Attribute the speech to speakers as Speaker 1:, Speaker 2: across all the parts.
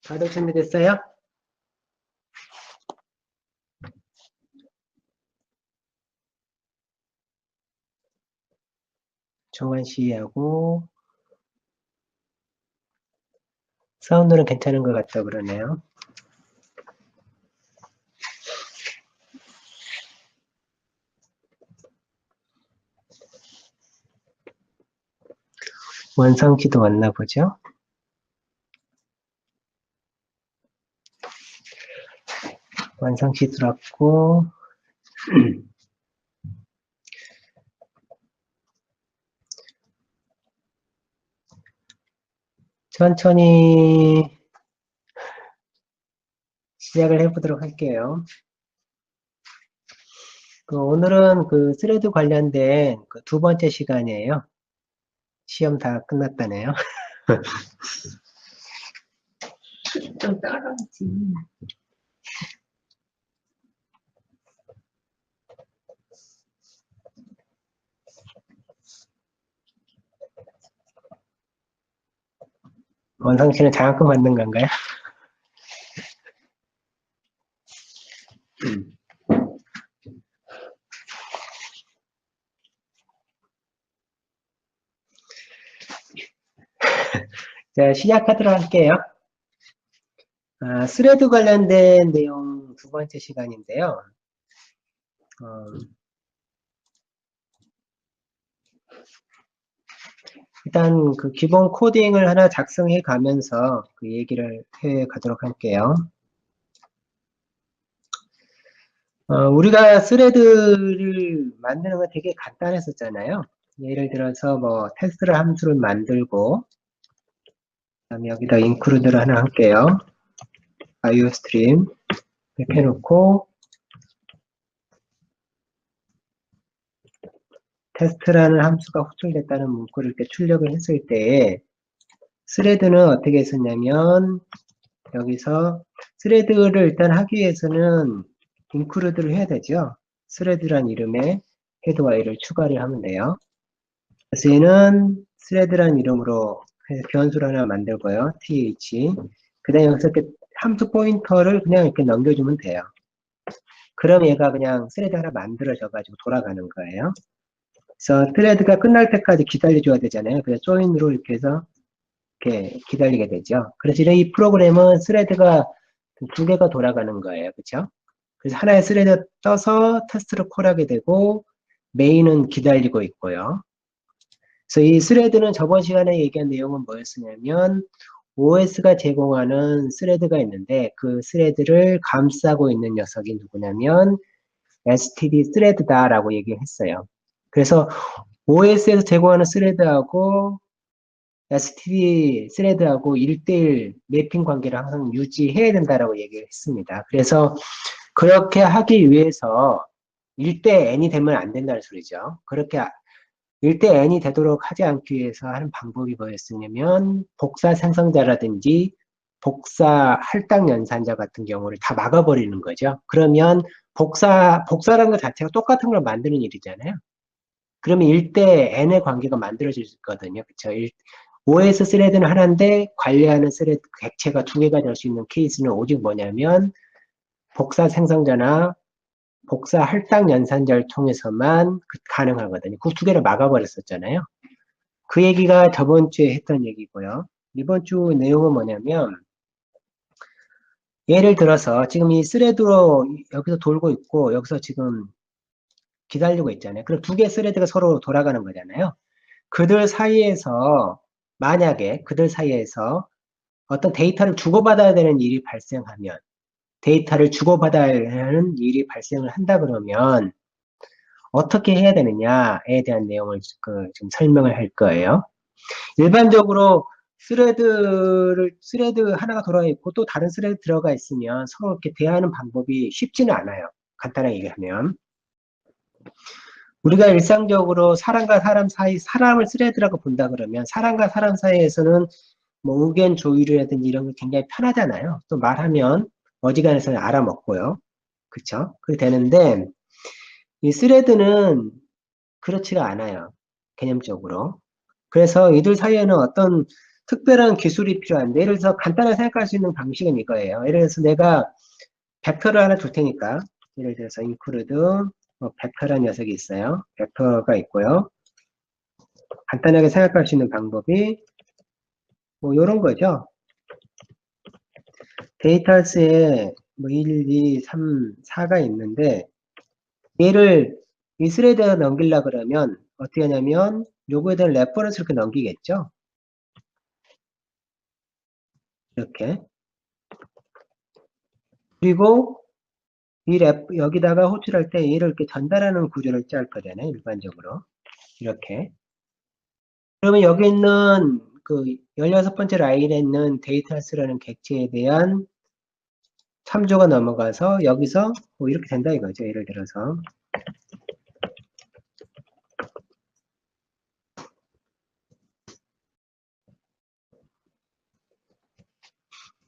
Speaker 1: 다들 준비됐어요? 정환 씨하고 사운드는 괜찮은 것 같다 그러네요. 원상 씨도 왔나 보죠? 원상 씨 들어왔고 천천히 시작을 해보도록 할게요. 오늘은 스레드 관련된 두 번째 시간이에요. 시험 다 끝났다네요.
Speaker 2: 좀 따라하지.
Speaker 1: 원상 씨는 장학금 받는 건가요? 자, 시작하도록 할게요. 스레드 관련된 내용 두 번째 시간인데요. 일단 기본 코딩을 하나 작성해 가면서 얘기를 해 가도록 할게요. 우리가 스레드를 만드는 건 되게 간단했었잖아요. 예를 들어서 텍스트 함수를 만들고, 그다음에 여기다 include를 하나 할게요. iostream 이렇게 해놓고 테스트라는 함수가 호출됐다는 문구를 이렇게 출력을 했을 때 스레드는 어떻게 했었냐면 여기서 스레드를 일단 하기 위해서는 include를 해야 되죠. 스레드란 이름에 헤드와 이를 추가를 하면 돼요. 그래서 얘는 스레드란 이름으로 변수를 하나 만들고요. th. 그 다음에 여기서 이렇게 함수 포인터를 그냥 이렇게 넘겨주면 돼요. 그럼 얘가 그냥 스레드 하나 만들어져가지고 돌아가는 거예요. 그래서 스레드가 끝날 때까지 기다려줘야 되잖아요. 그래서 join으로 이렇게 해서 이렇게 기다리게 되죠. 그래서 이 프로그램은 스레드가 두 개가 돌아가는 거예요. 그렇죠? 그래서 하나의 스레드 떠서 테스트를 콜하게 되고 메인은 기다리고 있고요. 그래서 이 스레드는 저번 시간에 얘기한 내용은 뭐였냐면 OS가 제공하는 스레드가 있는데 그 스레드를 감싸고 있는 녀석이 누구냐면 std 스레드다라고 얘기를 했어요. 그래서 OS에서 제공하는 스레드하고 std 스레드하고 1대1 매핑 관계를 항상 유지해야 된다라고 얘기를 했습니다. 그래서 그렇게 하기 위해서 1대 n이 되면 안 된다는 소리죠. 그렇게 1대 n이 되도록 하지 않기 위해서 하는 방법이 뭐였냐면 복사 생성자라든지 복사 할당 연산자 같은 경우를 다 막아버리는 거죠. 그러면 복사라는 것 자체가 똑같은 걸 만드는 일이잖아요. 그러면 1대 n의 관계가 만들어지거든요. 그쵸? OS 스레드는 하나인데 관리하는 스레드 객체가 두 개가 될 수 있는 케이스는 오직 뭐냐면 복사 생성자나 복사 할당 연산자를 통해서만 가능하거든요. 그 두 개를 막아버렸었잖아요. 그 얘기가 저번 주에 했던 얘기고요. 이번 주 내용은 뭐냐면 예를 들어서 지금 이 스레드로 여기서 돌고 있고 여기서 지금 기다리고 있잖아요. 그럼 두 개의 스레드가 서로 돌아가는 거잖아요. 그들 사이에서 만약에 그들 사이에서 어떤 데이터를 주고받아야 되는 일이 발생하면 데이터를 주고받아야 하는 일이 발생을 한다 그러면 어떻게 해야 되느냐에 대한 내용을 좀 설명을 할 거예요. 일반적으로 스레드 하나가 돌아가 있고 또 다른 스레드 들어가 있으면 서로 이렇게 대하는 방법이 쉽지는 않아요. 간단하게 얘기하면. 우리가 일상적으로 사람과 사람 사이, 사람을 스레드라고 본다 그러면 사람과 사람 사이에서는 뭐 의견 조율이라든지 이런 게 굉장히 편하잖아요. 또 말하면 어지간해서 알아먹고요. 그쵸? 그게 되는데 이 스레드는 그렇지가 않아요. 개념적으로. 그래서 이들 사이에는 어떤 특별한 기술이 필요한데, 예를 들어서 간단하게 생각할 수 있는 방식은 이거예요. 예를 들어서 내가 벡터를 하나 줄 테니까, 예를 들어서 include 벡터라는 녀석이 있어요. 벡터가 있고요. 간단하게 생각할 수 있는 방법이 뭐 이런 거죠. 데이터스에 뭐 1, 2, 3, 4가 있는데 얘를 이 스레드에 넘기려 그러면 어떻게 하냐면 요거에 대한 레퍼런스를 이렇게 넘기겠죠. 이렇게. 그리고 여기다가 호출할 때 얘를 이렇게 전달하는 구조를 짤 거잖아요. 일반적으로. 이렇게. 그러면 여기 있는 그 16번째 라인에 있는 데이터스라는 객체에 대한 참조가 넘어가서 여기서 뭐 이렇게 된다 이거죠. 예를 들어서.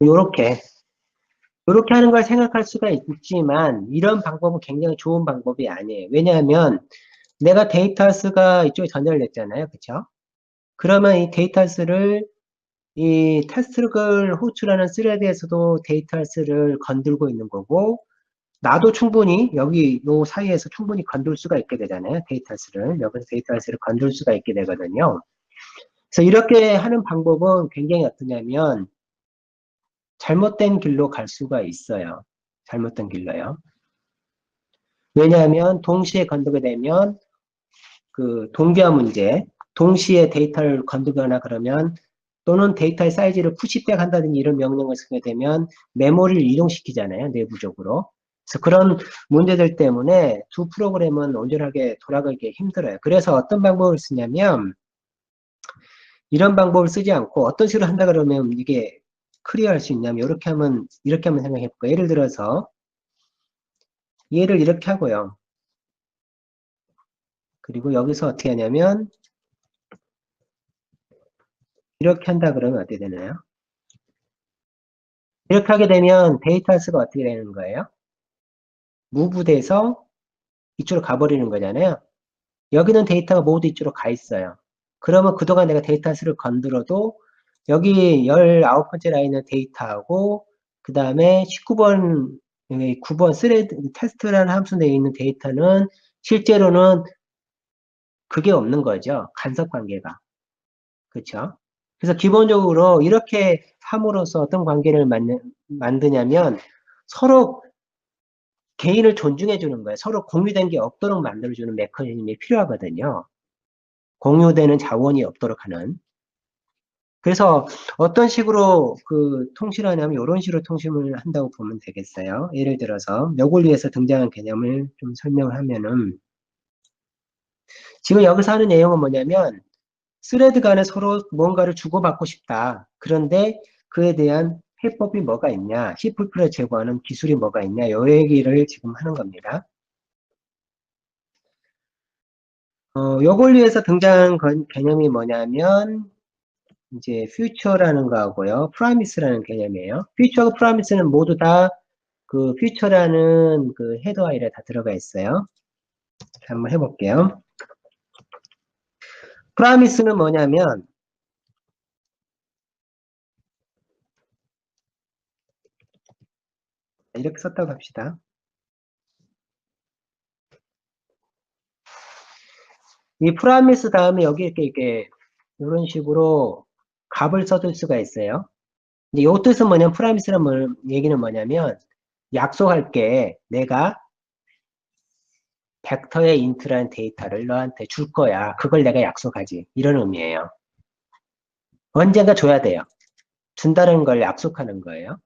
Speaker 1: 요렇게. 요렇게 하는 걸 생각할 수가 있지만 이런 방법은 굉장히 좋은 방법이 아니에요. 왜냐하면 내가 데이터스가 이쪽에 전달을 냈잖아요. 그쵸? 그러면 이 데이터스를 이 테스트를 호출하는 스레드에서도 데이터스를 건들고 있는 거고 나도 충분히 여기 요 사이에서 충분히 건들 수가 있게 되잖아요. 데이터스를. 여기서 데이터스를 건들 수가 있게 되거든요. 그래서 이렇게 하는 방법은 굉장히 어떠냐면 잘못된 길로 갈 수가 있어요. 잘못된 길로요. 왜냐하면 동시에 건들게 되면 그 동기화 문제, 동시에 데이터를 건들거나 그러면 또는 데이터의 사이즈를 푸시백 한다든지 이런 명령을 쓰게 되면 메모리를 이동시키잖아요. 내부적으로. 그래서 그런 문제들 때문에 두 프로그램은 온전하게 돌아가기 힘들어요. 그래서 어떤 방법을 쓰냐면 이런 방법을 쓰지 않고 어떤 식으로 한다 그러면 이게 클리어할 수 있냐면 이렇게 하면 생각해 볼까요? 예를 들어서 얘를 이렇게 하고요. 그리고 여기서 어떻게 하냐면 이렇게 한다 그러면 어떻게 되나요? 이렇게 하게 되면 데이터스가 어떻게 되는 거예요? 무브돼서 이쪽으로 가버리는 거잖아요. 여기는 데이터가 모두 이쪽으로 가 있어요. 그러면 그동안 내가 데이터스를 건들어도 여기 19번째 라인은 데이터하고 그 다음에 19번, 9번 스레드 테스트라는 함수 내에 있는 데이터는 실제로는 그게 없는 거죠. 간섭 관계가. 그렇죠? 그래서 기본적으로 이렇게 함으로써 어떤 관계를 만드냐면 서로 개인을 존중해 주는 거예요. 서로 공유된 게 없도록 만들어주는 메커니즘이 필요하거든요. 공유되는 자원이 없도록 하는. 그래서 어떤 식으로 그 통신하냐면 이런 식으로 통신을 한다고 보면 되겠어요. 예를 들어서 요걸 위해서 등장한 개념을 좀 설명을 하면은 지금 여기서 하는 내용은 뭐냐면 스레드 간에 서로 뭔가를 주고받고 싶다. 그런데 그에 대한 해법이 뭐가 있냐, C++에 제공하는 기술이 뭐가 있냐, 요 얘기를 지금 하는 겁니다. 요걸 위해서 등장한 개념이 뭐냐면 이제 future라는 거하고요, promise라는 개념이에요. future하고 promise는 모두 다 그 future라는 그 헤더 아이에 다 들어가 있어요. 한번 해볼게요. promise는 뭐냐면 이렇게 썼다고 합시다. 이 promise 다음에 여기 이렇게 이런 식으로 값을 써줄 수가 있어요. 근데 요 뜻은 뭐냐면 promise란 얘기는 뭐냐면 약속할게. 내가 벡터의 인트라는 데이터를 너한테 줄 거야. 그걸 내가 약속하지. 이런 의미예요. 언젠가 줘야 돼요. 준다는 걸 약속하는 거예요.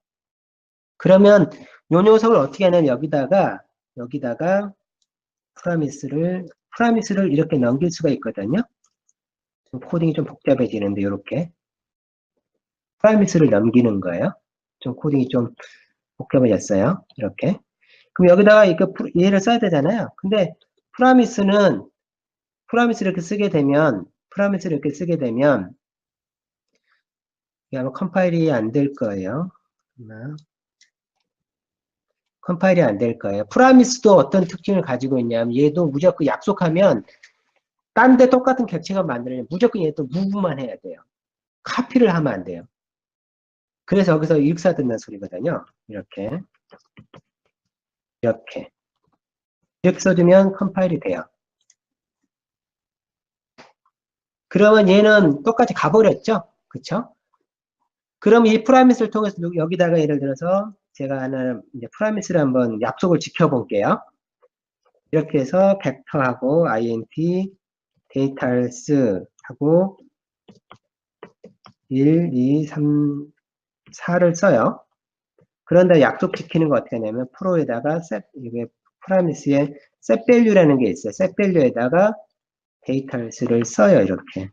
Speaker 1: 그러면 요 녀석을 어떻게 하냐면 여기다가 프라미스를 이렇게 넘길 수가 있거든요. 코딩이 좀 복잡해지는데 이렇게 프라미스를 넘기는 거예요. 좀 코딩이 좀 복잡해졌어요. 이렇게. 그럼 여기다가 이렇게 얘를 써야 되잖아요. 근데 프라미스는 프라미스를 이렇게 쓰게 되면 이게 아마 컴파일이 안 될 거예요. 아마 컴파일이 안 될 거예요. 프라미스도 어떤 특징을 가지고 있냐면 얘도 무조건 약속하면 딴 데 똑같은 객체가 만들려면 무조건 얘도 무브만 해야 돼요. 카피를 하면 안 돼요. 그래서 여기서 익사 듣는 소리거든요. 이렇게 이렇게 써주면 컴파일이 돼요. 그러면 얘는 똑같이 가버렸죠? 그쵸? 그럼 이 프라미스를 통해서 여기다가 예를 들어서 제가 하나 이제 프라미스를 한번 약속을 지켜볼게요. 이렇게 해서 벡터하고 int 데이터스 하고 1, 2, 3, 4를 써요. 그런데 약속 지키는 거 어떻게 하냐면 프로에다가 이게 프라미스에 setValue라는 게 있어요. setValue에다가 데이터스를 써요. 이렇게.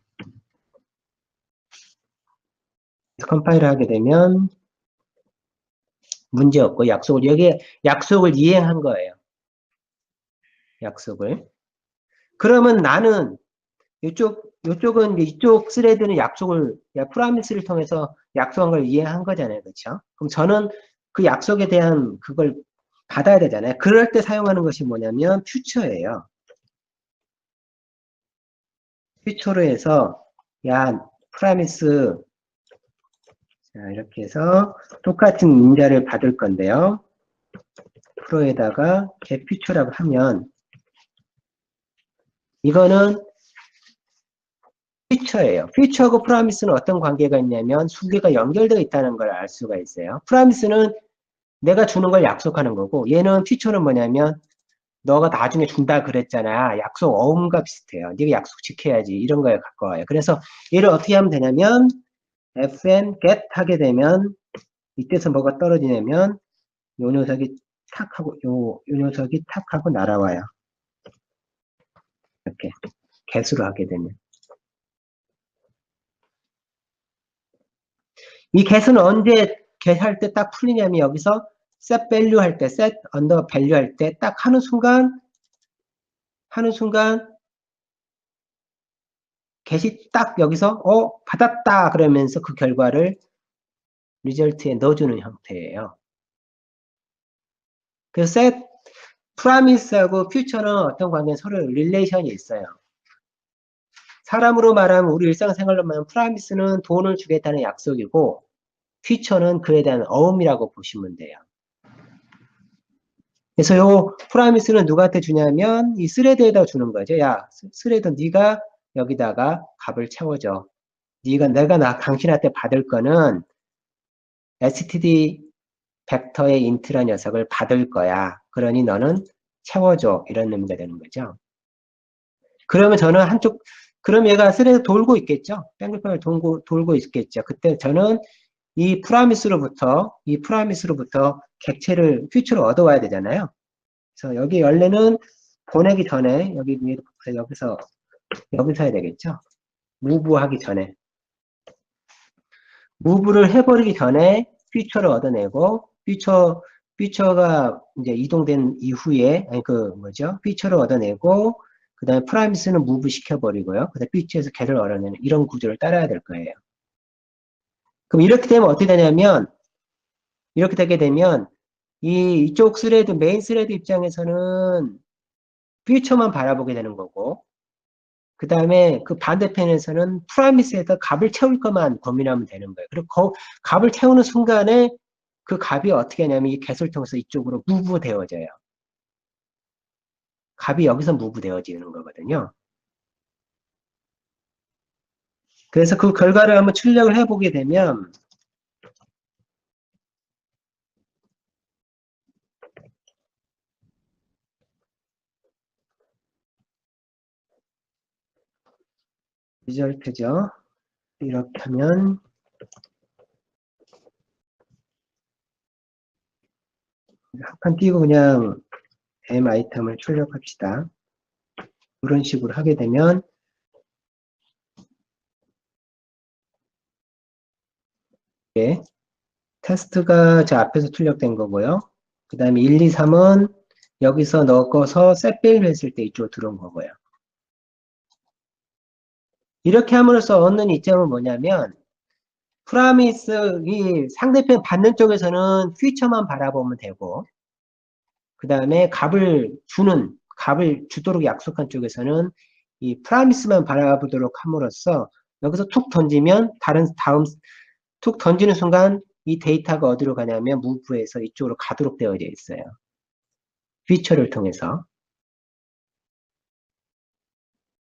Speaker 1: 컴파일을 하게 되면 문제 없고 여기에 약속을 이행한 거예요. 약속을. 그러면 나는 이쪽은 이쪽 스레드는 프라미스를 통해서 약속한 걸 이해한 거잖아요. 그렇죠? 그럼 저는 그 약속에 대한 그걸 받아야 되잖아요. 그럴 때 사용하는 것이 뭐냐면 퓨처예요. 퓨처로 해서 프라미스 자, 이렇게 해서 똑같은 인자를 받을 건데요. 프로에다가 get 퓨처라고 하면 이거는 퓨처예요. 퓨처하고 프라미스는 어떤 관계가 있냐면 두 개가 연결되어 있다는 걸 알 수가 있어요. 프라미스는 내가 주는 걸 약속하는 거고 얘는 퓨처는 뭐냐면 너가 나중에 준다 그랬잖아. 약속 어음과 비슷해요. 네가 약속 지켜야지. 이런 거에 가까워요. 그래서 얘를 어떻게 하면 되냐면 fn get 하게 되면 이때서 뭐가 떨어지냐면 요 녀석이 탁 하고 요 녀석이 탁 하고 날아와요. 이렇게 get으로 하게 되면 이 get은 언제 get 할 때 딱 풀리냐면 여기서 set value 할 때, set under value 할 때 딱 하는 순간 get이 딱 여기서 받았다 그러면서 그 결과를 리절트에 넣어주는 형태예요. 그래서 set promise하고 future는 어떤 관계는 서로 릴레이션이 있어요. 사람으로 말하면 우리 일상생활로 말하면 promise는 돈을 주겠다는 약속이고 future는 그에 대한 어음이라고 보시면 돼요. 그래서 요 프라미스는 누구한테 주냐면 이 스레드에다 주는 거죠. 야, 스레드 네가 여기다가 값을 채워줘. 내가 당신한테 받을 거는 std 벡터의 인트라 녀석을 받을 거야. 그러니 너는 채워줘. 이런 의미가 되는 거죠. 그러면 저는 그럼 얘가 스레드 돌고 있겠죠. 뱅글뱅글 돌고 있겠죠. 그때 저는 이 프라미스로부터 객체를 퓨처를 얻어와야 되잖아요. 그래서 여기 원래는 보내기 전에 여기서 해야 되겠죠. 무브하기 전에 무브를 해버리기 전에 퓨처를 얻어내고 퓨처가 이제 이동된 이후에 퓨처를 얻어내고 그 다음에 프라미스는 무브 시켜버리고요. 그 다음에 퓨처에서 개를 얻어내는 이런 구조를 따라야 될 거예요. 그럼 이렇게 되면 어떻게 되냐면 이렇게 되게 되면 이쪽 스레드 메인 스레드 입장에서는 퓨처만 바라보게 되는 거고 그 다음에 그 반대편에서는 프라미스에서 값을 채울 것만 고민하면 되는 거예요. 그리고 값을 채우는 순간에 그 값이 어떻게 하냐면 이 get을 통해서 이쪽으로 무브 되어져요. 값이 여기서 무브 되어지는 거거든요. 그래서 그 결과를 한번 출력을 해보게 되면 리절트죠. 이렇게 하면 한 칸 띄고 그냥 m 아이템을 출력합시다. 이런 식으로 하게 되면 예, 테스트가 저 앞에서 출력된 거고요. 그 다음에 1, 2, 3은 여기서 넣어서 셋베일 했을 때 이쪽으로 들어온 거고요. 이렇게 함으로써 얻는 이점은 뭐냐면 프라미스 이 상대편 받는 쪽에서는 퓨처만 바라보면 되고 그 다음에 값을 주도록 약속한 쪽에서는 이 프라미스만 바라보도록 함으로써 여기서 툭 던지면 툭 던지는 순간 이 데이터가 어디로 가냐면 무브에서 이쪽으로 가도록 되어져 있어요. 피처를 통해서.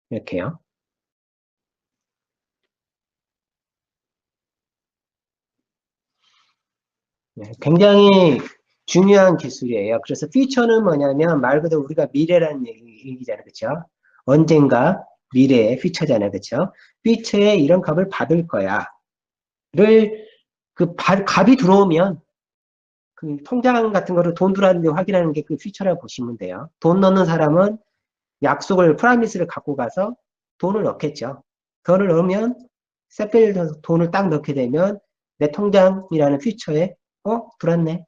Speaker 1: 이렇게요. 네, 굉장히 중요한 기술이에요. 그래서 피처는 뭐냐면 말 그대로 우리가 미래라는 얘기잖아요. 그렇죠? 언젠가 미래의 피처잖아요. 그렇죠? 피처에 이런 값을 받을 거야. 를 값이 들어오면 그 통장 같은 거를 돈 들어왔는지 확인하는 게 그 피처라고 보시면 돼요. 돈 넣는 사람은 약속을 프라미스를 갖고 가서 돈을 넣겠죠. 돈을 넣으면 셋벨에서 돈을 딱 넣게 되면 내 통장이라는 피처에 들어왔네.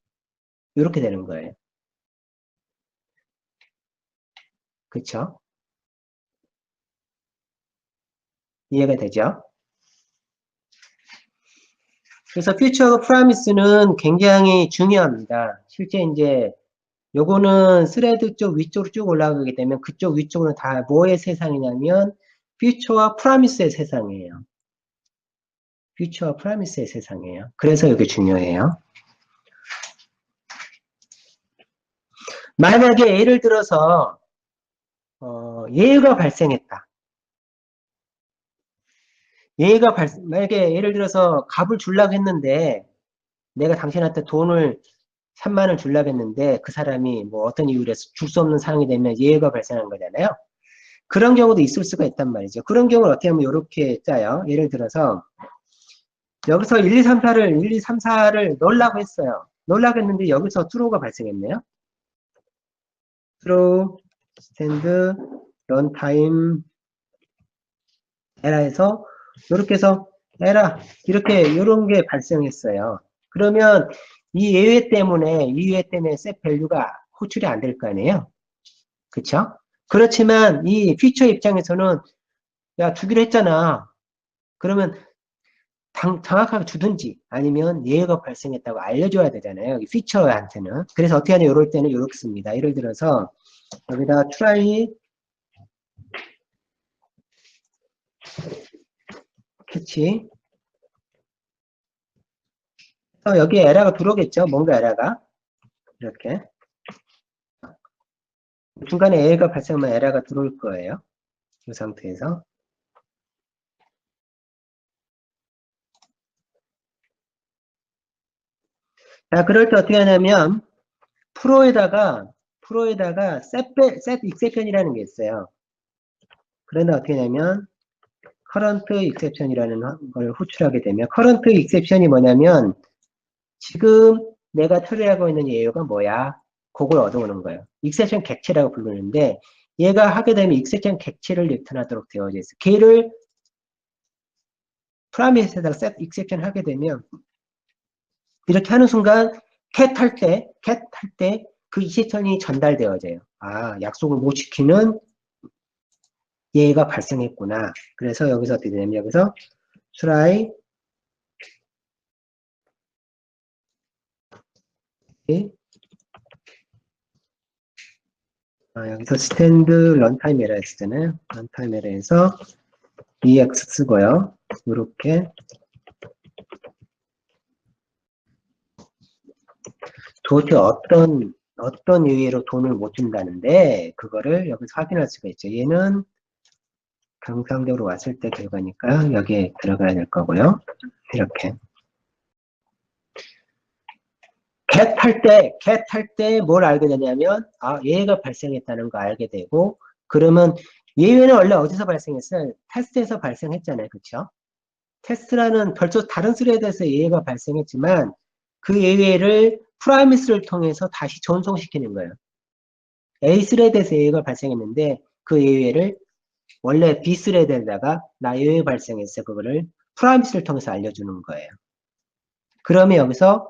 Speaker 1: 이렇게 되는 거예요. 그쵸? 이해가 되죠? 그래서 퓨처 프라미스는 굉장히 중요합니다. 실제 이제 요거는 스레드 쪽 위쪽으로 쭉 올라가게 되면 그쪽 위쪽으로 다 뭐의 세상이냐면 퓨처와 프라미스의 세상이에요. 퓨처와 프라미스의 세상이에요. 그래서 이게 중요해요. 만약에 예를 들어서 예가 발생했다. 만약에 예를 들어서 값을 주려고 했는데 내가 당신한테 돈을 3만 원 주려고 했는데 그 사람이 뭐 어떤 이유로 해서 줄 수 없는 상황이 되면 예외가 발생한 거잖아요. 그런 경우도 있을 수가 있단 말이죠. 그런 경우는 어떻게 하면 이렇게 짜요. 예를 들어서 여기서 1, 2, 3, 4를 넣으려고 했어요. 넣으려고 했는데 여기서 트루가 발생했네요. 트루, 스탠드, 런타임, 에라에서 이렇게 해서 에라 이렇게 이런 게 발생했어요. 그러면 이 예외 때문에 셋 밸류가 호출이 안 될 거 아니에요. 그쵸? 그렇지만 이 피처 입장에서는 야 주기로 했잖아. 그러면 정확하게 주든지 아니면 예외가 발생했다고 알려줘야 되잖아요. 이 피처한테는. 그래서 어떻게 하냐 이럴 때는 이렇게 씁니다. 예를 들어서 여기다 try 캐치 여기에 에러가 들어오겠죠. 뭔가 에러가 이렇게 중간에 에러가 발생하면 에러가 들어올 거예요. 이 상태에서 자 그럴 때 어떻게 하냐면 프로에다가 셋 익셉션이라는 게 있어요. 그런데 어떻게 하냐면 커런트 익셉션이라는 걸 호출하게 되면 커런트 익셉션이 뭐냐면 지금 내가 처리하고 있는 예외가 뭐야? 그걸 얻어오는 거예요. 익셉션 객체라고 부르는데 얘가 하게 되면 익셉션 객체를 리턴하도록 되어져 있어요. 걔를 프라미스에다가 셋 익셉션 하게 되면 이렇게 하는 순간 캣 할 때 그 익셉션이 전달되어져요. 아, 약속을 못 지키는 예가 발생했구나. 그래서 여기서 어떻게 되냐면 여기서 try 여기서 스탠드 런타임 에러 했잖아요. 런타임 에러에서 EX 쓰고요. 이렇게 도대체 어떤 이유로 돈을 못 준다는데 그거를 여기서 확인할 수가 있죠. 얘는 정상적으로 왔을 때 결과니까 여기에 들어가야 될 거고요. 이렇게 cat 할 때 뭘 알게 되냐면 예외가 발생했다는 거 알게 되고 그러면 예외는 원래 어디서 발생했어요? 테스트에서 발생했잖아요. 그렇죠? 테스트라는 별도 다른 스레드에서 예외가 발생했지만 그 예외를 프라미스를 통해서 다시 전송시키는 거예요. A 스레드에서 예외가 발생했는데 그 예외를 원래 B 스레드에다가 나 예외 발생했어. 그거를 프라미스를 통해서 알려주는 거예요. 그러면 여기서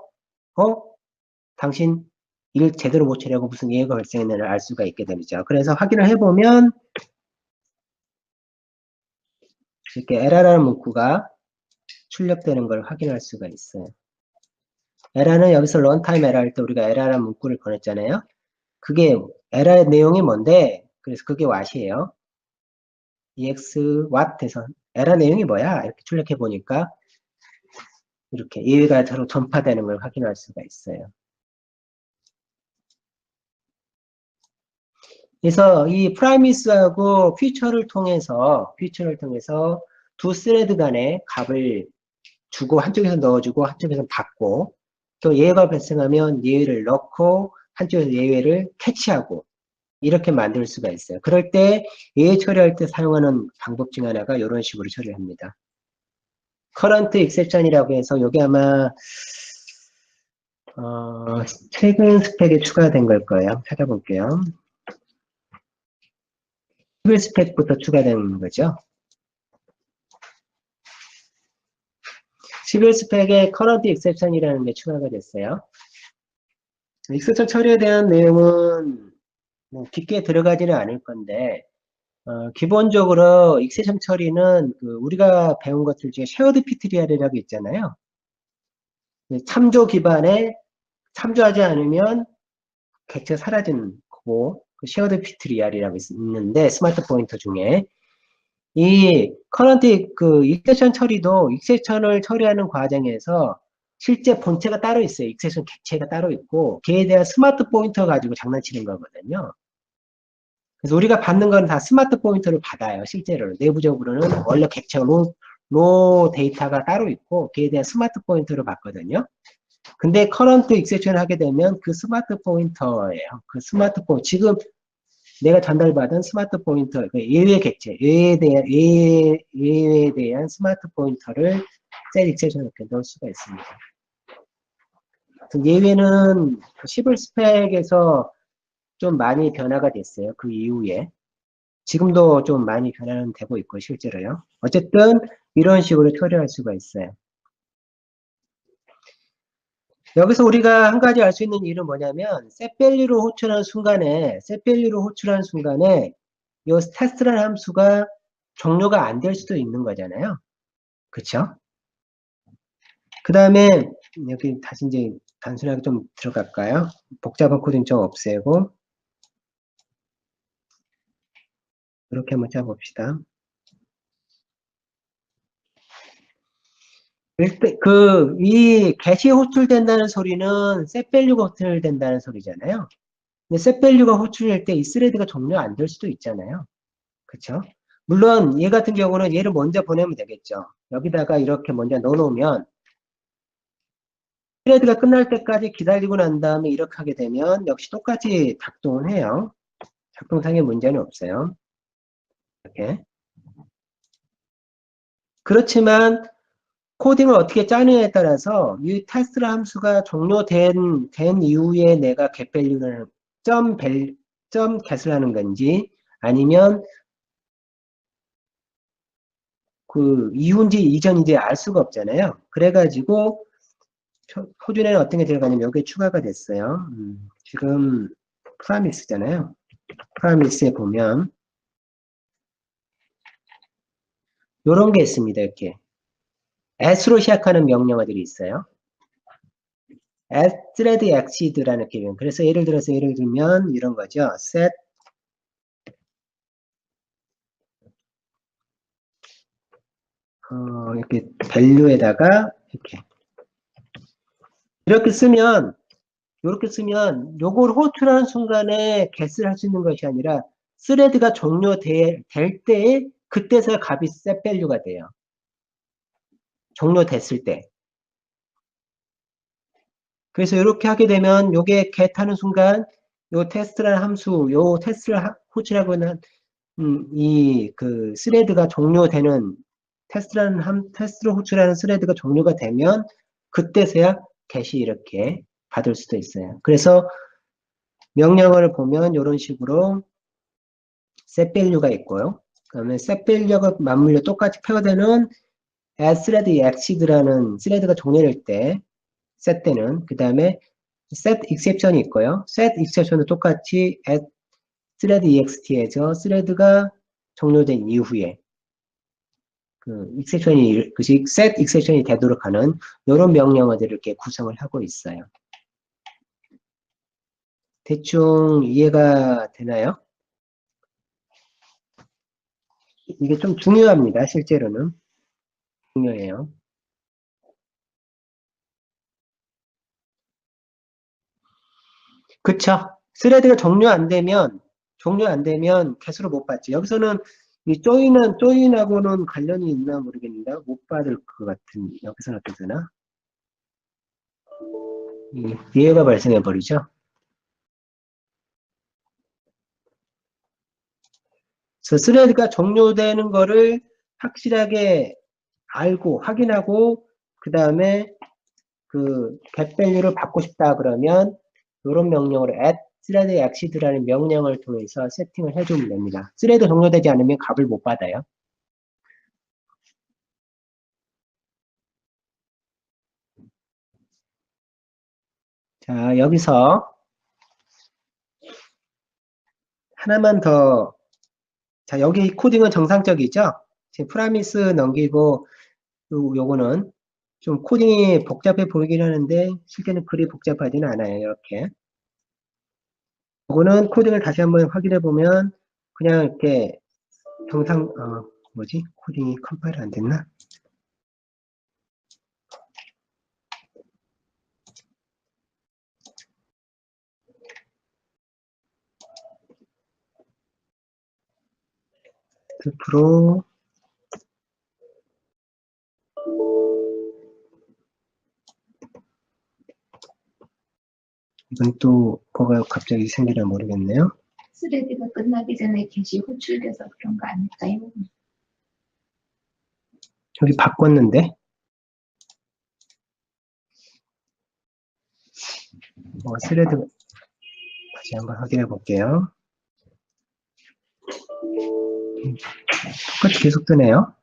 Speaker 1: 당신 일 제대로 못 처리하고 무슨 예외가 발생했는지를 알 수가 있게 되죠. 그래서 확인을 해보면 이렇게 에라라는 문구가 출력되는 걸 확인할 수가 있어요. 에라는 여기서 런타임 에라 할 때 우리가 에라라는 문구를 보냈잖아요. 그게 에라의 내용이 뭔데? 그래서 그게 what이에요. ex what 해서 에러 내용이 뭐야? 이렇게 출력해 보니까 이렇게 예외가 서로 전파되는 걸 확인할 수가 있어요. 그래서 이 프라미스하고 퓨처를 통해서 두 스레드 간의 값을 주고 한쪽에서 넣어주고 한쪽에서 받고 또 예외가 발생하면 예외를 넣고 한쪽에서 예외를 캐치하고 이렇게 만들 수가 있어요. 그럴 때 예외 처리할 때 사용하는 방법 중 하나가 이런 식으로 처리합니다. 커런트 익셉션이라고 해서 여기 아마 최근 스펙에 추가된 걸 거예요. 찾아볼게요. 11 스펙부터 추가된 거죠. 11 스펙에 커런트 익셉션이라는 게 추가가 됐어요. 익셉션 처리에 대한 내용은 뭐 깊게 들어가지는 않을 건데 기본적으로 익셉션 처리는 우리가 배운 것들 중에 쉐어드 피트리알이라고 있잖아요. 참조 기반에 참조하지 않으면 객체 사라지는 거고 그 쉐어드 피트리알이라고 있는데 스마트 포인터 중에 이 커런트 익셉션 처리도 익셉션을 처리하는 과정에서 실제 본체가 따로 있어요. 익셉션 객체가 따로 있고 걔에 대한 스마트 포인터 가지고 장난치는 거거든요. 그래서 우리가 받는 건 다 스마트 포인터를 받아요. 실제로 내부적으로는 원래 객체 로 데이터가 따로 있고 걔에 대한 스마트 포인터를 받거든요. 근데 커런트 익셉션을 하게 되면 그 스마트 포인터예요. 그 스마트 포인터 지금 내가 전달받은 스마트 포인터, 예외 객체, 예외에 대한 스마트 포인터를 셀 익셉션에 이렇게 넣을 수가 있습니다. 예외는 11 스펙에서 좀 많이 변화가 됐어요. 그 이후에. 지금도 좀 많이 변화는 되고 있고, 실제로요. 어쨌든, 이런 식으로 처리할 수가 있어요. 여기서 우리가 한 가지 알 수 있는 일은 뭐냐면, 셋밸류로 호출하는 순간에, 이 테스트라는 함수가 종료가 안 될 수도 있는 거잖아요. 그쵸? 그 다음에, 여기 다시 이제 단순하게 좀 들어갈까요? 복잡한 코드는 좀 없애고, 이렇게 한번 짜봅시다. 이 get이 호출된다는 소리는 setValue가 호출된다는 소리잖아요. 근데 setValue가 호출될 때 이 스레드가 종료 안 될 수도 있잖아요. 그쵸? 물론 얘 같은 경우는 얘를 먼저 보내면 되겠죠. 여기다가 이렇게 먼저 넣어놓으면 스레드가 끝날 때까지 기다리고 난 다음에 이렇게 하게 되면 역시 똑같이 작동을 해요. 작동상의 문제는 없어요. 이렇게. 그렇지만 코딩을 어떻게 짜느냐에 따라서 이 테스트 함수가 종료된 이후에 내가 getValue를 점 get을 하는 건지 아니면 그 이후인지 이전인지 알 수가 없잖아요. 그래가지고 표준에는 어떤 게 들어가냐면 여기에 추가가 됐어요. 지금 프라미스잖아요. 프라미스에 보면 이런 게 있습니다. 이렇게 s로 시작하는 명령어들이 있어요. thread exceed라는 개념. 그래서 예를 들면 이런 거죠. set 이렇게 value에다가 이렇게 쓰면 요걸 호출하는 순간에 get을 할 수 있는 것이 아니라 스레드가 종료될 때에 그때서야 값이 set value가 돼요. 종료됐을 때. 그래서 이렇게 하게 되면 요게 get 하는 순간 요 테스트라는 함수, 요 테스트를 호출하고 있는 스레드가 종료되는 테스트를 호출하는 스레드가 종료가 되면 그때서야 get이 이렇게 받을 수도 있어요. 그래서 명령어를 보면 이런 식으로 setValue가 있고요. 그다음에 setValue가 맞물려 똑같이 표현되는 thread exceed라는 스레드가 종료될 때 set 때는 그 다음에 set exception이 있고요. set exception도 똑같이 at thread ext에서 스레드가 종료된 이후에 set exception이 되도록 하는 이런 명령어들을 이렇게 구성을 하고 있어요. 대충 이해가 되나요? 이게 좀 중요합니다. 실제로는. 중요해요. 그쵸? 스레드가 종료 안 되면 개수를 못 받지. 여기서는 이 조인하고는 관련이 있나 모르겠는데, 못 받을 것 같은, 여기서는 어떻게 되나? 예외가 발생해 버리죠. 그래서 스레드가 종료되는 거를 확실하게 알고, 확인하고, 그 다음에 그 get value를 받고 싶다 그러면, 이런 명령으로 add thread exceed라는 명령을 통해서 세팅을 해주면 됩니다. 스레드 종료되지 않으면 값을 못 받아요. 자, 여기서 하나만 더, 자, 여기 코딩은 정상적이죠? 지금 프라미스 넘기고, 요거는 좀 코딩이 복잡해 보이긴 하는데, 실제는 그리 복잡하지는 않아요, 이렇게. 요거는 코딩을 다시 한번 확인해 보면, 그냥 이렇게 뭐지? 코딩이 컴파일 안 됐나? 프로, 이건 또 뭐가 갑자기 생기나 모르겠네요.
Speaker 2: 스레드가 끝나기 전에 게시 호출돼서 그런 거 아닐까요?
Speaker 1: 여기 바꿨는데, 스레드 다시 한번 확인해 볼게요. 똑같이 계속 뜨네요.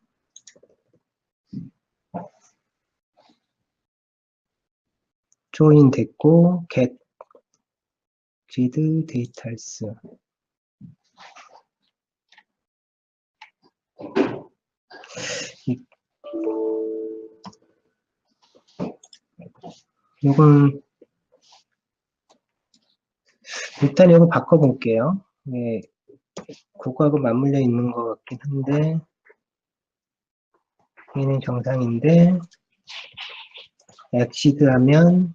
Speaker 1: 조인 됐고, get, read, details. 이건 일단 이거 바꿔볼게요. 네, 그거하고 맞물려 있는 것 같긴 한데, 얘는 정상인데, exceed 하면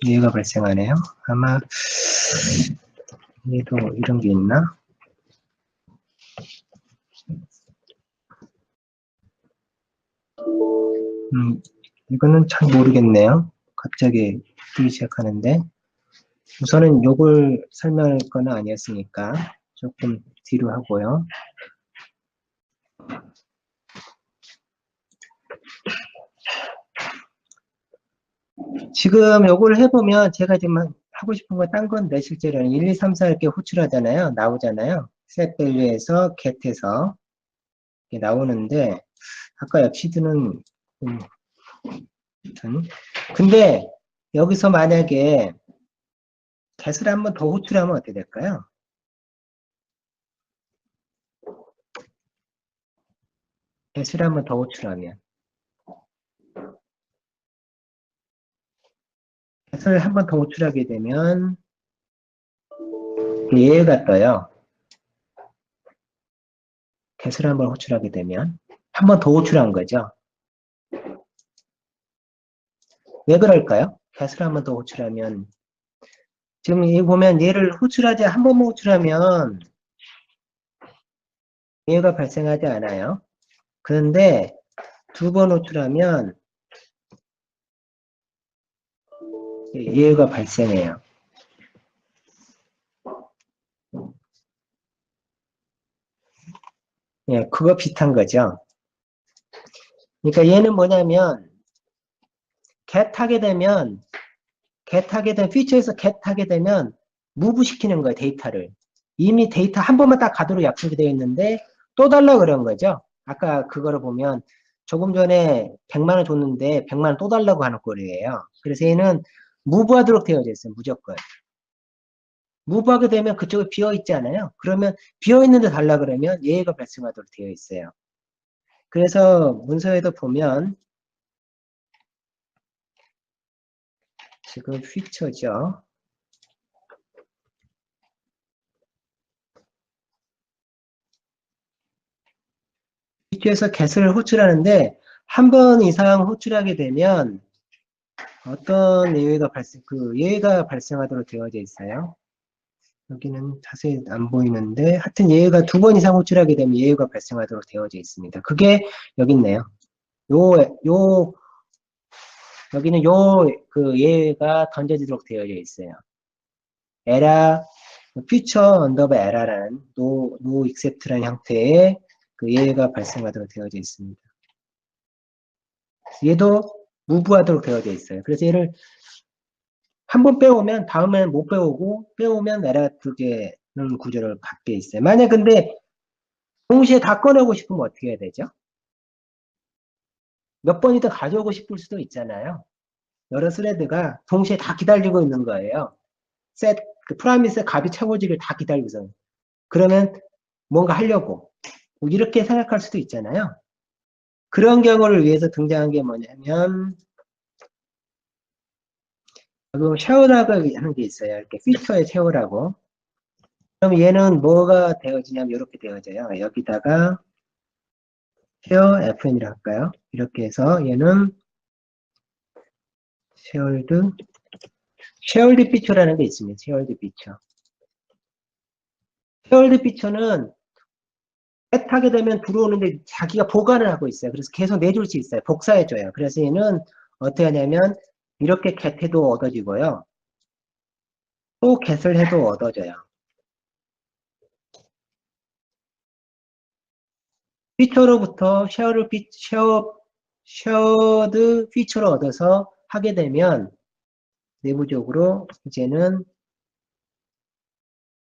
Speaker 1: 얘가 발생하네요. 아마 얘도 이런 게 있나? 이거는 잘 모르겠네요. 갑자기 뜨기 시작하는데, 우선은 요걸 설명할 건 아니었으니까 조금 뒤로 하고요. 지금 요걸 해보면 제가 지금 하고 싶은 거 딴 건데 실제로는 1, 2, 3, 4 이렇게 호출하잖아요. 나오잖아요. set value에서 get에서 이렇게 나오는데 아까 앱시드는 근데 여기서 만약에 get을 한번 더 호출하면 어떻게 될까요? get을 한번 더 호출하면 get을 한번 더 호출하게 되면 얘가 떠요. get을 한번 호출하게 되면 한 번 더 호출한 거죠. 왜 그럴까요? get을 한번 더 호출하면 지금 여기 보면 얘를 호출하지 한 번만 호출하면 얘가 발생하지 않아요. 그런데 두 번 호출하면 얘가 발생해요. 예, 그거 비슷한 거죠. 그러니까 얘는 뭐냐면 get 하게 되면 피처에서 get 하게 되면 move 시키는 거예요, 데이터를. 이미 데이터 한 번만 딱 가도록 약속이 되어 있는데 또 달라 그런 거죠. 아까 그거를 보면 조금 전에 100만 원 줬는데 100만 원 또 달라고 하는 꼴이에요. 그래서 얘는 move 하도록 되어져 있어요, 무조건. move 하게 되면 그쪽에 비어 있잖아요. 그러면 비어 있는데 달라 그러면 얘가 발생하도록 되어 있어요. 그래서 문서에도 보면 지금 피처죠. feature에서 get을 호출하는데 한 번 이상 호출하게 되면 어떤 예외가 발생하도록 되어져 있어요. 여기는 자세히 안 보이는데 하여튼 예외가 두 번 이상 호출하게 되면 예외가 발생하도록 되어져 있습니다. 그게 여기 있네요. 여기는 예외가 던져지도록 되어져 있어요. 에라 future underbar error라는 no except라는 형태의 그 예외가 발생하도록 되어져 있습니다. 얘도 무브하도록 되어져 있어요. 그래서 얘를 한 번 빼오면 다음에는 못 빼오고 빼오면 에라 뜨게 는 구조를 갖게 있어요. 만약 근데 동시에 다 꺼내고 싶으면 어떻게 해야 되죠? 몇 번이든 가져오고 싶을 수도 있잖아요. 여러 스레드가 동시에 다 기다리고 있는 거예요. 그 프라미스의 값이 채워지길 다 기다리고 있어요. 그러면 뭔가 하려고 뭐 이렇게 생각할 수도 있잖아요. 그런 경우를 위해서 등장한 게 뭐냐면 쉐어라고 하는 게 있어요. 이렇게 피처에 쉐어라고. 그럼 얘는 뭐가 되어지냐면 이렇게 되어져요. 여기다가 쉐어 FN이라고 할까요? 이렇게 해서 얘는 쉐어드 피처라는 게 있습니다. 쉐어드 피처. 쉐어드 피처는 하게 되면 들어오는데 자기가 보관을 하고 있어요. 그래서 계속 내줄 수 있어요. 복사해줘요. 그래서 얘는 어떻게 하냐면 이렇게 get해도 얻어지고요. 또 get을 해도 얻어져요. 피처로부터 쉐어드 피처를 얻어서 하게 되면 내부적으로 이제는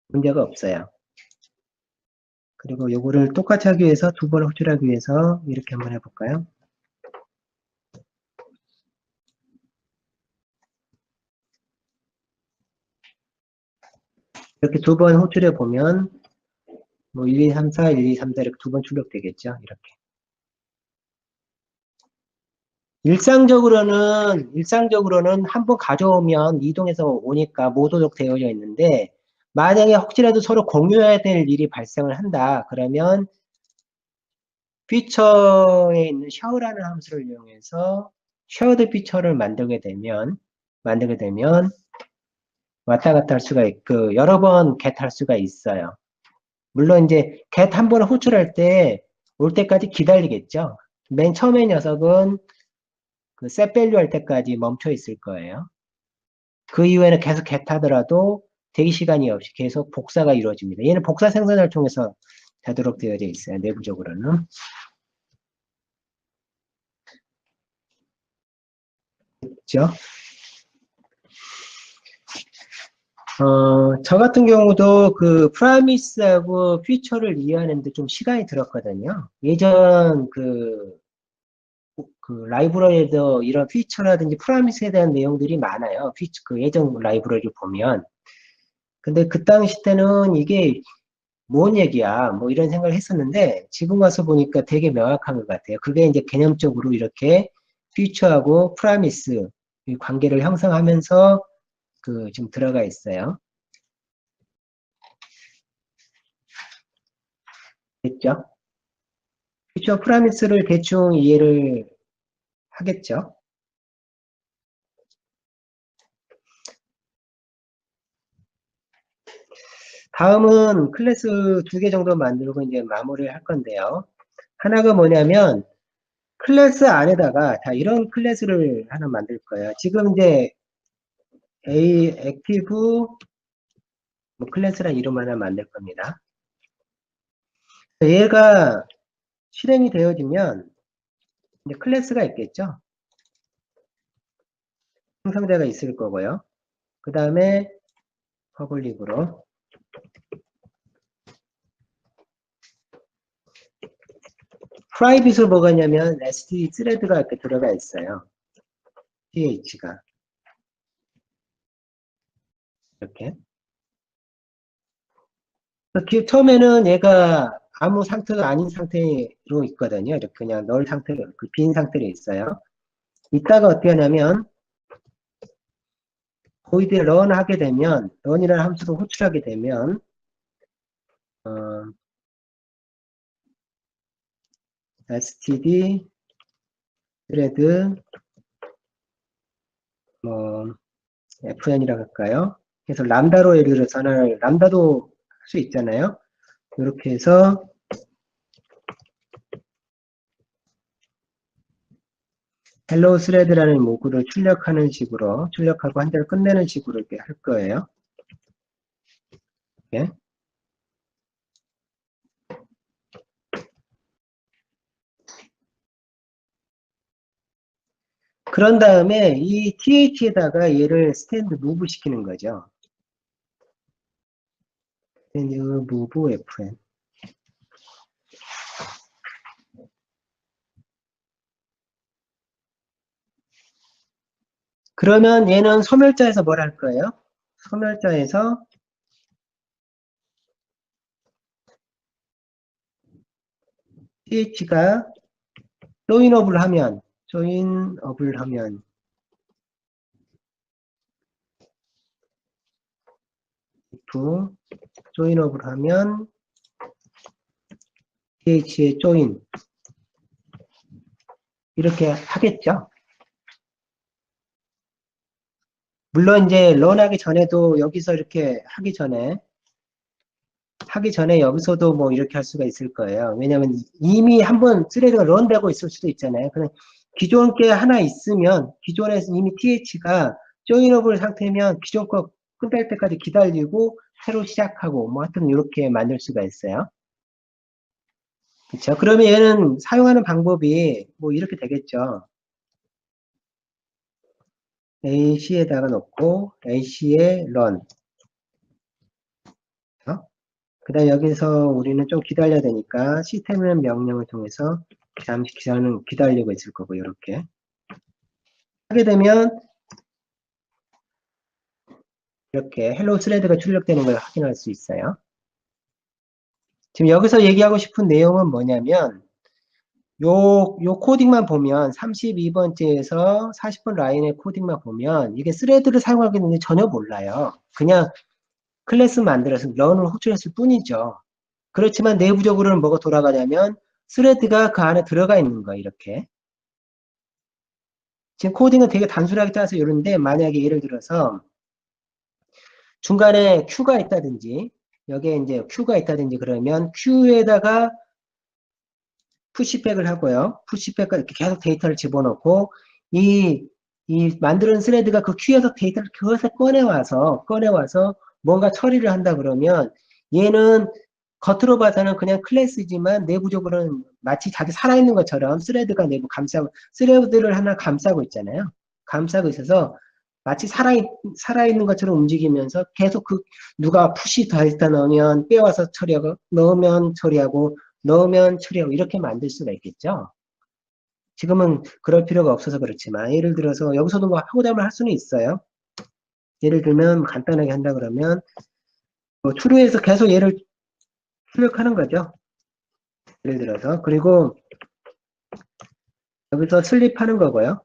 Speaker 1: 문제가 없어요. 그리고 요거를 똑같이 하기 위해서 두 번 호출하기 위해서 이렇게 한번 해볼까요? 이렇게 두 번 호출해 보면 뭐 1, 2, 3, 4, 1, 2, 3, 4 이렇게 두 번 출력되겠죠. 이렇게. 일상적으로는 한 번 가져오면 이동해서 오니까 모도록 되어져 있는데 만약에 혹시라도 서로 공유해야 될 일이 발생을 한다. 그러면 피처에 있는 샤워라는 함수를 이용해서 쉐어드 피처를 만들게 되면 왔다 갔다 할 수가 있고 여러 번 get 할 수가 있어요. 물론 이제 get 한 번 호출할 때 올 때까지 기다리겠죠. 맨 처음에 녀석은 그 set value 할 때까지 멈춰 있을 거예요. 그 이후에는 계속 get 하더라도 대기 시간이 없이 계속 복사가 이루어집니다. 얘는 복사 생성을 통해서 되도록 되어져 있어요. 내부적으로는. 그렇죠? 저 같은 경우도 그 프라미스하고 퓨처를 이해하는데 좀 시간이 들었거든요. 예전 그 라이브러리에도 이런 퓨처라든지 프라미스에 대한 내용들이 많아요. 그 예전 라이브러리 보면. 근데 그 당시 때는 이게 뭔 얘기야? 뭐 이런 생각을 했었는데 지금 와서 보니까 되게 명확한 것 같아요. 그게 이제 개념적으로 이렇게 퓨처하고 프라미스 이 관계를 형성하면서 그 좀 들어가 있어요. 됐죠? 퓨처 프라미스를 대충 이해를 하겠죠? 다음은 클래스 두 개 정도 만들고 이제 마무리를 할 건데요. 하나가 뭐냐면 클래스 안에다가 자 이런 클래스를 하나 만들 거예요. 지금 이제 액티브 뭐 클래스란 이름 하나 만들 겁니다. 얘가 실행이 되어지면 이제 클래스가 있겠죠. 형상자가 있을 거고요. 그 다음에 퍼블릭으로 프라이빗으로 뭐가 있냐면 std thread가 이렇게 들어가 있어요. th가 이렇게. 처음에는 얘가 아무 상태가 아닌 상태로 있거든요. 이렇게 그냥 널 상태로, 빈 상태로 있어요. 이따가 어떻게 하냐면, void run 하게 되면, run이라는 함수를 호출하게 되면, std thread 뭐 fn이라고 할까요? 그래서 람다로 예를 들어서 하나를 람다도 할 수 있잖아요. 이렇게 해서 헬로 스레드라는 문구를 출력하는 식으로 출력하고 한 대를 끝내는 식으로 이렇게 할 거예요. 예. 그런 다음에 이 th에다가 얘를 스탠드 무브 시키는 거죠. 스탠드 무브 fn. 그러면 얘는 소멸자에서 뭘 할 거예요? 소멸자에서 th가 조인업을 하면 if 조인업을 하면 th의 조인 이렇게 하겠죠. 물론 이제 런하기 전에도 여기서 이렇게 하기 전에 여기서도 뭐 이렇게 할 수가 있을 거예요. 왜냐면 이미 한번 스레드가 런되고 있을 수도 있잖아요. 그냥 기존 게 하나 있으면 기존에서 이미 th가 조인업을 상태면 기존 거 끝날 때까지 기다리고 새로 시작하고 뭐 하여튼 이렇게 만들 수가 있어요. 그렇죠? 그러면 얘는 사용하는 방법이 뭐 이렇게 되겠죠. AC에다가 놓고 AC에 run. 그 다음 여기서 우리는 좀 기다려야 되니까 시스템이라는 명령을 통해서 잠시 기다리고 있을 거고 이렇게 하게 되면 이렇게 헬로 스레드가 출력되는 걸 확인할 수 있어요. 지금 여기서 얘기하고 싶은 내용은 뭐냐면 요 코딩만 보면 32번째에서 40번 라인의 코딩만 보면 이게 스레드를 사용하게 되는데 전혀 몰라요. 그냥 클래스 만들어서 런을 호출했을 뿐이죠. 그렇지만 내부적으로는 뭐가 돌아가냐면 스레드가 그 안에 들어가 있는 거예요. 이렇게. 지금 코딩은 되게 단순하게 짜서 이런데 만약에 예를 들어서 중간에 Q가 있다든지 여기에 이제 Q가 있다든지 그러면 Q에다가 푸시백을 하고요. 푸시백과 이렇게 계속 데이터를 집어넣고 이 만드는 스레드가 그 Q에서 데이터를 그것을 꺼내와서 뭔가 처리를 한다 그러면 얘는 겉으로 봐서는 그냥 클래스지만 내부적으로는 마치 자기 살아있는 것처럼 스레드가 내부 스레드를 하나 감싸고 있잖아요. 감싸고 있어서 마치 살아있는 것처럼 움직이면서 계속 누가 푸시 데이터 넣으면 빼와서 처리하고, 넣으면 처리하고, 이렇게 만들 수가 있겠죠. 지금은 그럴 필요가 없어서 그렇지만, 예를 들어서 여기서도 뭐 하고자면 할 수는 있어요. 예를 들면 간단하게 한다 그러면, 뭐 true에서 계속 얘를 출력하는 거죠. 예를 들어서. 그리고 여기서 슬립하는 거고요.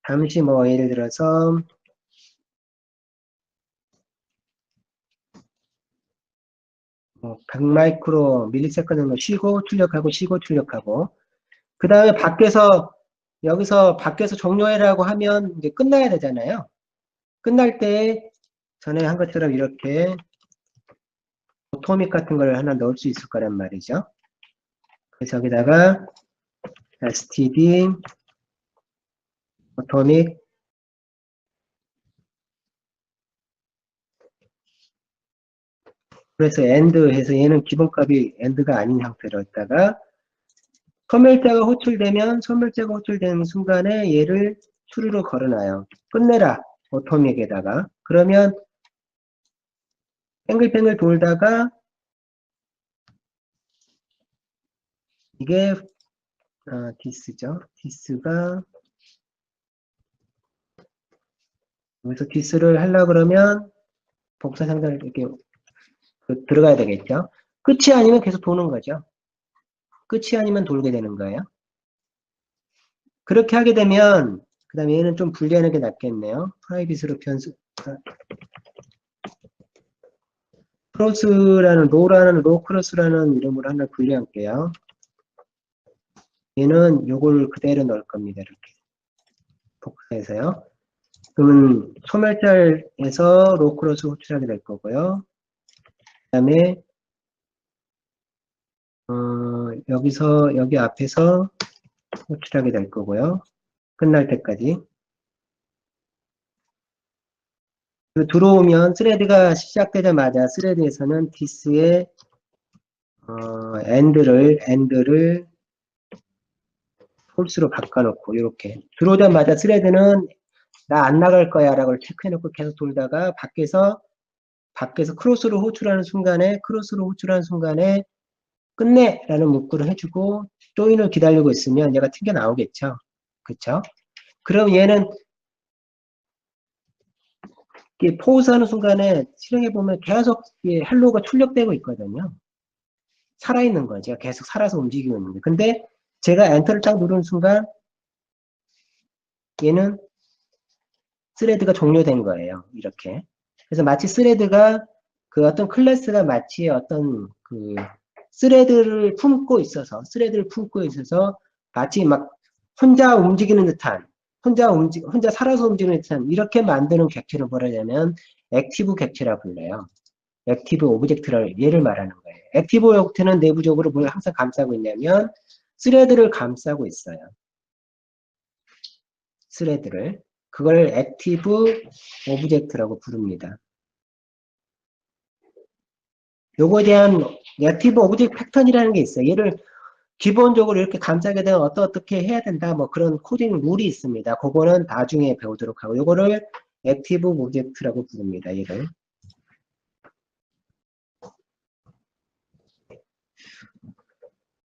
Speaker 1: 잠시 뭐 예를 들어서 뭐 100마이크로 밀리세컨드 정도 쉬고 출력하고 그 다음에 여기서 밖에서 종료해라고 하면 이제 끝나야 되잖아요. 끝날 때 전에 한 것처럼 이렇게 오토믹 같은 걸 하나 넣을 수 있을 거란 말이죠. 그래서 여기다가 std 오토믹 그래서 end 해서 얘는 기본값이 end가 아닌 형태로 있다가 소멸자가 호출되는 순간에 얘를 true로 걸어놔요. 끝내라 오토믹에다가 그러면 뱅글뱅글 돌다가 이게 this죠. this가 여기서 this를 하려고 그러면 복사 상단을 이렇게 들어가야 되겠죠. 끝이 아니면 계속 도는 거죠. 끝이 아니면 돌게 되는 거예요. 그렇게 하게 되면 그 다음에 얘는 좀 분리하는 게 낫겠네요. 프라이빗으로 크로스라는 로 크로스라는 이름으로 하나 분리할게요. 얘는 요걸 그대로 넣을 겁니다. 이렇게 복사해서요. 그러면 소멸자에서 로크로스 호출하게 될 거고요. 그 다음에 여기서 여기 앞에서 호출하게 될 거고요. 끝날 때까지. 들어오면 스레드가 시작되자마자 스레드에서는 this에 end를 false로 바꿔놓고 이렇게 들어오자마자 스레드는 나 안 나갈 거야 라고 체크해놓고 계속 돌다가 밖에서 크로스로 호출하는 순간에 끝내 라는 문구를 해주고 조인을 기다리고 있으면 얘가 튕겨 나오겠죠. 그쵸? 그럼 얘는 포즈하는 순간에 실행해보면 계속 헬로가 출력되고 있거든요. 살아있는 거예요. 제가 계속 살아서 움직이고 있는데. 근데 제가 엔터를 딱 누르는 순간 얘는 스레드가 종료된 거예요. 이렇게. 그래서 마치 스레드가 어떤 클래스가 마치 어떤 스레드를 품고 있어서 마치 막 혼자 움직이는 듯한 혼자 살아서 움직이는 듯한 이렇게 만드는 객체를 뭐라 하냐면 액티브 객체라 불러요. 액티브 오브젝트를 얘를 말하는 거예요. 액티브 오브젝트는 내부적으로 뭘 항상 감싸고 있냐면 스레드를 감싸고 있어요. 스레드를. 그걸 액티브 오브젝트라고 부릅니다. 요거에 대한 액티브 오브젝트 패턴이라는 게 있어요. 얘를 기본적으로 이렇게 감싸게 되면 어떻게 해야 된다 뭐 그런 코딩 룰이 있습니다. 그거는 나중에 배우도록 하고 요거를 액티브 오브젝트라고 부릅니다. 얘를.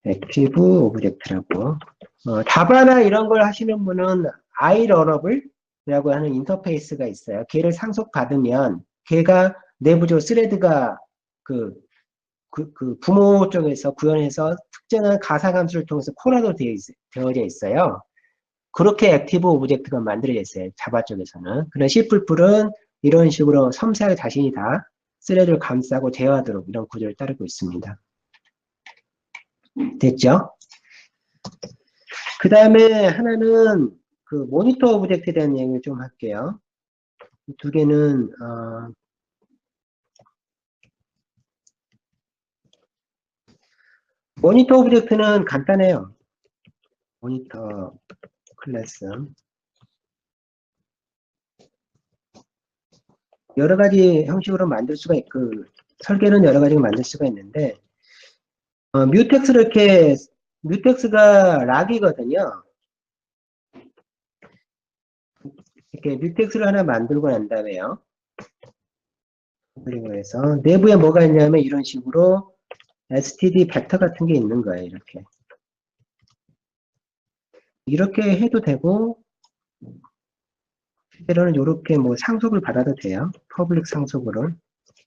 Speaker 1: 액티브 오브젝트라고. 자바나 이런 걸 하시는 분은 i러너블이라고 하는 인터페이스가 있어요. 걔를 상속받으면 걔가 내부적으로 스레드가 부모 쪽에서 구현해서 특정한 가상함수를 통해서 콜하도 되어져 있어요. 그렇게 액티브 오브젝트가 만들어져 있어요. 자바 쪽에서는. 그런 C++은 이런 식으로 섬세하게 자신이 다 스레드를 감싸고 제어하도록 이런 구조를 따르고 있습니다. 됐죠? 그 다음에 하나는 모니터 오브젝트에 대한 얘기를 좀 할게요. 두 개는 모니터 오브젝트는 간단해요. 모니터 클래스 여러 가지 형식으로 만들 수가 있고 설계는 여러 가지로 만들 수가 있는데 뮤텍스가 락이거든요. 이렇게 뮤텍스를 하나 만들고 난 다음에요. 그리고 해서 내부에 뭐가 있냐면 이런 식으로 std 벡터 같은 게 있는 거예요. 이렇게 해도 되고 때로는 이렇게 뭐 상속을 받아도 돼요. 퍼블릭 상속으로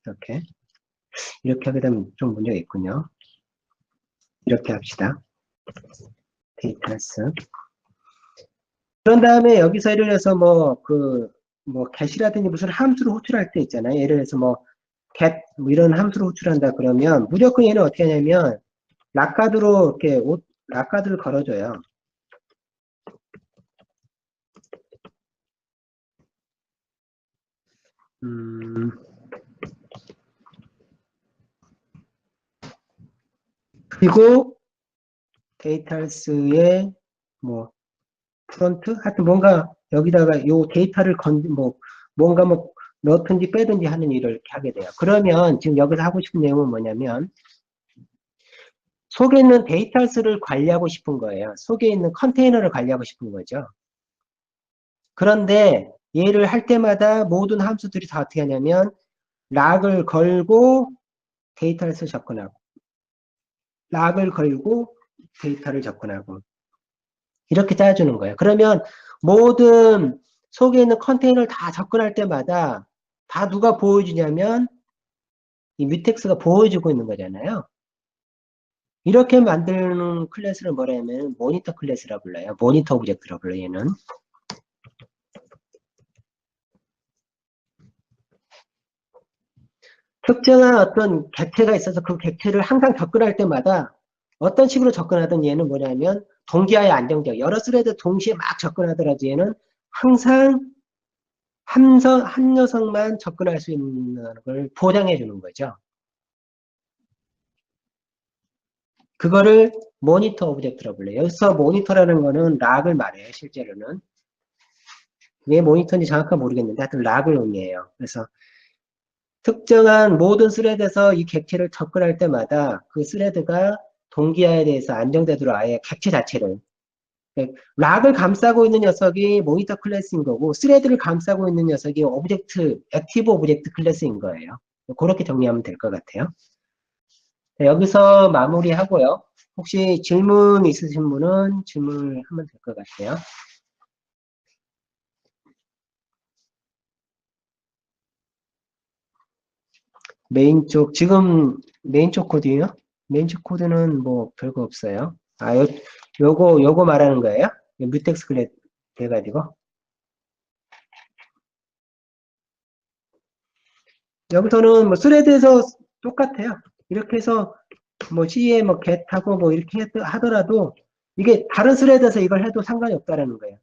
Speaker 1: 이렇게 하게 되면 좀 문제가 있군요. 이렇게 합시다. 데이터스. 그런 다음에 여기서 예를 들어서 get이라든지 무슨 함수를 호출할 때 있잖아요. 예를 들어서 get 이런 함수를 호출한다 그러면 무조건 얘는 어떻게 하냐면 락가드로 락가드를 걸어줘요. 그리고 데이터스의 프론트 하여튼 뭔가 여기다가 요 데이터를 뭔가 넣든지 빼든지 하는 일을 이렇게 하게 돼요. 그러면 지금 여기서 하고 싶은 내용은 뭐냐면 속에 있는 데이터스를 관리하고 싶은 거예요. 속에 있는 컨테이너를 관리하고 싶은 거죠. 그런데 얘를 할 때마다 모든 함수들이 다 어떻게 하냐면 락을 걸고 데이터를 접근하고 락을 걸고 데이터를 접근하고 이렇게 짜주는 거예요. 그러면 모든 속에 있는 컨테이너를 다 접근할 때마다 다 누가 보여주냐면 이 뮤텍스가 보여주고 있는 거잖아요. 이렇게 만드는 클래스를 뭐라 하면 모니터 클래스라 불러요. 모니터 오브젝트라 불러요. 얘는. 특정한 어떤 객체가 있어서 그 객체를 항상 접근할 때마다 어떤 식으로 접근하든 얘는 뭐냐면 동기화의 안정적. 여러 스레드 동시에 막 접근하더라도 얘는 항상 한 녀석만 접근할 수 있는 걸 보장해 주는 거죠. 그거를 모니터 오브젝트라고 불러요. 여기서 모니터라는 거는 락을 말해요, 실제로는. 왜 모니터인지 정확하게 모르겠는데 하여튼 락을 의미해요. 그래서 특정한 모든 스레드에서 이 객체를 접근할 때마다 그 스레드가 동기화에 대해서 안정되도록 아예 객체 자체를 락을 감싸고 있는 녀석이 모니터 클래스인 거고 스레드를 감싸고 있는 녀석이 오브젝트, 액티브 오브젝트 클래스인 거예요. 그렇게 정리하면 될 것 같아요. 자, 여기서 마무리하고요. 혹시 질문 있으신 분은 질문을 하면 될 것 같아요. 메인 쪽, 지금 메인 쪽 코드요? 메인 쪽 코드는 뭐 별거 없어요. 아, 요거 말하는 거예요? 뮤텍스 클래스 돼가지고. 여기서는 뭐 스레드에서 똑같아요. 이렇게 해서 뭐 C에 뭐 get하고 뭐 이렇게 하더라도 이게 다른 스레드에서 이걸 해도 상관이 없다라는 거예요.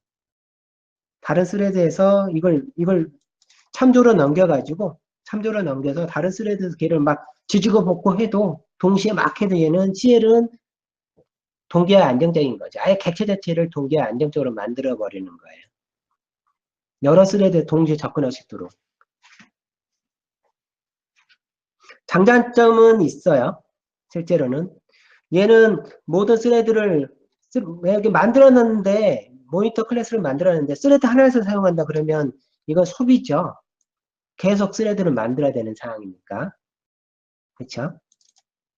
Speaker 1: 다른 스레드에서 이걸 참조로 넘겨서 다른 스레드에서 걔를 막 지지고 볶고 해도 동시에 막 해도 얘는 CL은 동기화 안정적인 거죠. 아예 객체 자체를 동기화 안정적으로 만들어 버리는 거예요. 여러 스레드에 동시에 접근할 수 있도록. 장단점은 있어요. 실제로는. 얘는 모든 스레드를 이렇게 만들어놨는데 모니터 클래스를 만들어놨는데 스레드 하나에서 사용한다 그러면 이건 소비죠. 계속 스레드를 만들어야 되는 상황이니까. 그렇죠?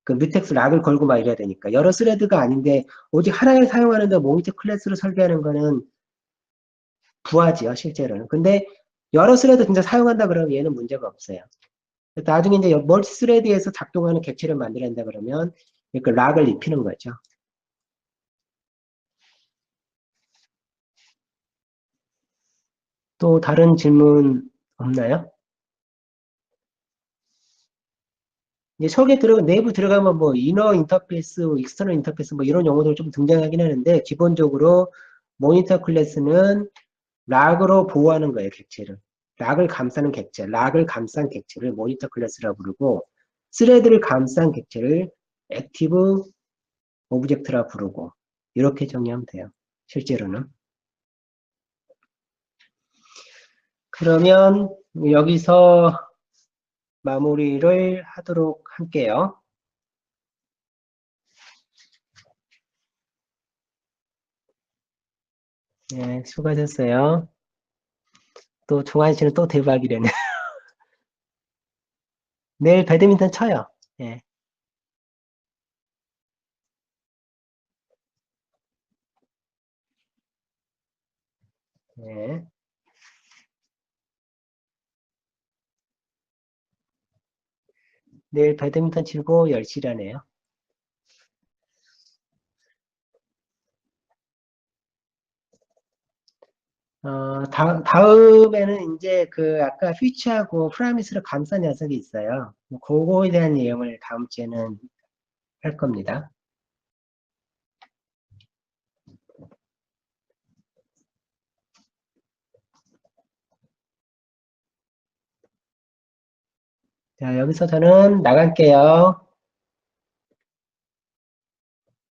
Speaker 1: 그 뮤텍스 락을 걸고 막 이래야 되니까. 여러 스레드가 아닌데 오직 하나를 사용하는데 모니터 클래스를 설계하는 거는 부하지요, 실제로는. 근데 여러 스레드 진짜 사용한다 그러면 얘는 문제가 없어요. 나중에 이제 멀티 스레드에서 작동하는 객체를 만들어야 한다 그러면 그 락을 입히는 거죠. 또 다른 질문 없나요? 이제 속에 내부 들어가면 뭐 이너 인터페이스, 익스터널 인터페이스 뭐 이런 용어들 좀 등장하긴 하는데 기본적으로 모니터 클래스는 락으로 보호하는 거예요, 객체를. 락을 감싸는 객체, 락을 감싼 객체를 모니터 클래스라고 부르고 스레드를 감싼 객체를 액티브 오브젝트라 부르고 이렇게 정리하면 돼요. 실제로는. 그러면 여기서 마무리를 하도록 할게요. 네, 수고하셨어요. 또 종환 씨는 또 대박이래네. 내일 배드민턴 쳐요. 예. 예. 내일 배드민턴 치고 10시라네요. 다음에는 이제 그 아까 휘치하고 프라미스를 감싼 녀석이 있어요. 뭐 그거에 대한 내용을 다음 주에는 할 겁니다. 자, 여기서 저는 나갈게요.